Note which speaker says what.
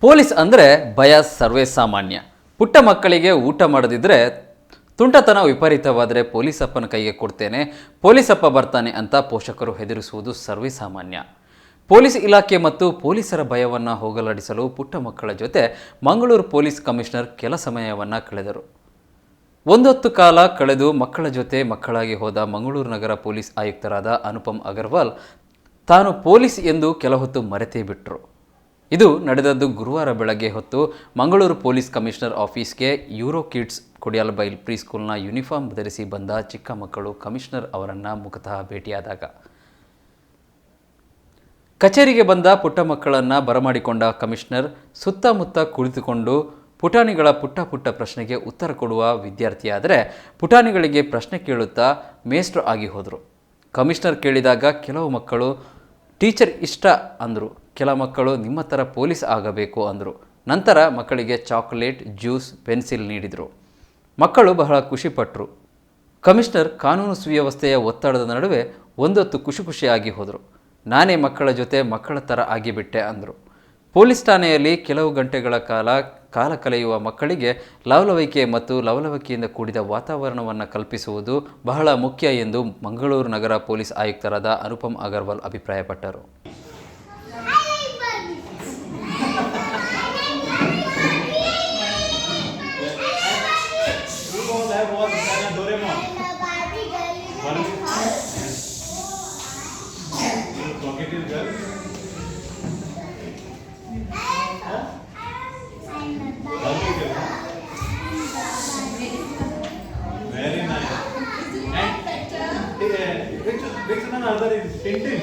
Speaker 1: Police ಅಂದರೆ ಭಯ ಸರ್ವೇ ಸಾಮಾನ್ಯ. ಪುಟ್ಟ ಮಕ್ಕಳಿಗೆ ಊಟ ಮಾಡದಿದ್ದರೆ ತುಂಟತನ ವಿಪರೀತವಾದರೆ ಪೊಲೀಸಪ್ಪನ ಕೈಗೆ ಕೊಡ್ತೇನೆ, ಪೊಲೀಸಪ್ಪ ಬರ್ತಾನೆ ಅಂತ ಪೋಷಕರು ಹೆದರಿಸುವುದು ಸರ್ವೇ ಸಾಮಾನ್ಯ. ಪೊಲೀಸ್ ಇಲಾಖೆ ಮತ್ತು ಪೊಲೀಸರ ಭಯವನ್ನು ಹೋಗಲಾಡಿಸಲು ಪುಟ್ಟ ಮಕ್ಕಳ ಜೊತೆ ಮಂಗಳೂರು ಪೊಲೀಸ್ ಕಮಿಷನರ್ ಕೆಲ ಸಮಯವನ್ನು ಕಳೆದರು. ಒಂದೊತ್ತು ಕಾಲ ಕಳೆದು ಮಕ್ಕಳ ಜೊತೆ ಮಕ್ಕಳಾಗಿ ಹೋದ ಮಂಗಳೂರು ನಗರ ಪೊಲೀಸ್ ಆಯುಕ್ತರಾದ ಅನುಪಮ್ ಅಗರ್ವಾಲ್ ತಾನು ಪೊಲೀಸ್ ಎಂದು ಕೆಲ ಹೊತ್ತು ಮರೆತೇ ಬಿಟ್ಟರು. ಇದು ನಡೆದದ್ದು ಗುರುವಾರ ಬೆಳಗ್ಗೆ ಹೊತ್ತು ಮಂಗಳೂರು ಪೊಲೀಸ್ ಕಮಿಷನರ್ ಆಫೀಸ್ಗೆ ಯೂರೋ ಕಿಡ್ಸ್ ಕೊಡಿಯಾಲಬೈಲ್ ಪ್ರೀಸ್ಕೂಲ್ನ ಯೂನಿಫಾರ್ಮ್ ಧರಿಸಿ ಬಂದ ಚಿಕ್ಕ ಮಕ್ಕಳು ಕಮಿಷನರ್ ಅವರನ್ನು ಮುಖತಃ ಭೇಟಿಯಾದಾಗ ಕಚೇರಿಗೆ ಬಂದ ಪುಟ್ಟ ಮಕ್ಕಳನ್ನು ಬರಮಾಡಿಕೊಂಡ ಕಮಿಷನರ್ ಸುತ್ತಮುತ್ತ ಕುಳಿತುಕೊಂಡು ಪುಟಾಣಿಗಳ ಪುಟ್ಟ ಪ್ರಶ್ನೆಗೆ ಉತ್ತರ ಕೊಡುವ ವಿದ್ಯಾರ್ಥಿಯಾದರೆ ಪುಟಾಣಿಗಳಿಗೆ ಪ್ರಶ್ನೆ ಕೇಳುತ್ತಾ ಮೇಸ್ಟ್ರು ಆಗಿ ಹೋದರು. ಕಮಿಷನರ್ ಕೇಳಿದಾಗ ಕೆಲವು ಮಕ್ಕಳು ಟೀಚರ್ ಇಷ್ಟ ಅಂದರು, ಕೆಲ ಮಕ್ಕಳು ನಿಮ್ಮ ಥರ ಪೊಲೀಸ್ ಆಗಬೇಕು ಅಂದರು. ನಂತರ ಮಕ್ಕಳಿಗೆ ಚಾಕ್ಲೇಟ್, ಜ್ಯೂಸ್, ಪೆನ್ಸಿಲ್ ನೀಡಿದರು. ಮಕ್ಕಳು ಬಹಳ ಖುಷಿಪಟ್ಟರು. ಕಮಿಷನರ್ ಕಾನೂನು ಸುವ್ಯವಸ್ಥೆಯ ಒತ್ತಡದ ನಡುವೆ ಒಂದೊತ್ತು ಖುಷಿಯಾಗಿ ಹೋದರು. ನಾನೇ ಮಕ್ಕಳ ಜೊತೆ ಮಕ್ಕಳ ಥರ ಆಗಿಬಿಟ್ಟೆ ಅಂದರು. ಪೊಲೀಸ್ ಠಾಣೆಯಲ್ಲಿ ಕೆಲವು ಗಂಟೆಗಳ ಕಾಲ ಕಳೆಯುವ ಮಕ್ಕಳಿಗೆ ಲವಲವಿಕೆ ಮತ್ತು ಲವಲವಿಕೆಯಿಂದ ಕೂಡಿದ ವಾತಾವರಣವನ್ನು ಕಲ್ಪಿಸುವುದು ಬಹಳ ಮುಖ್ಯ ಎಂದು ಮಂಗಳೂರು ನಗರ ಪೊಲೀಸ್ ಆಯುಕ್ತರಾದ ಅನುಪಮ್ ಅಗರ್ವಾಲ್ ಅಭಿಪ್ರಾಯಪಟ್ಟರು.
Speaker 2: Very nice. And which another is Tintin?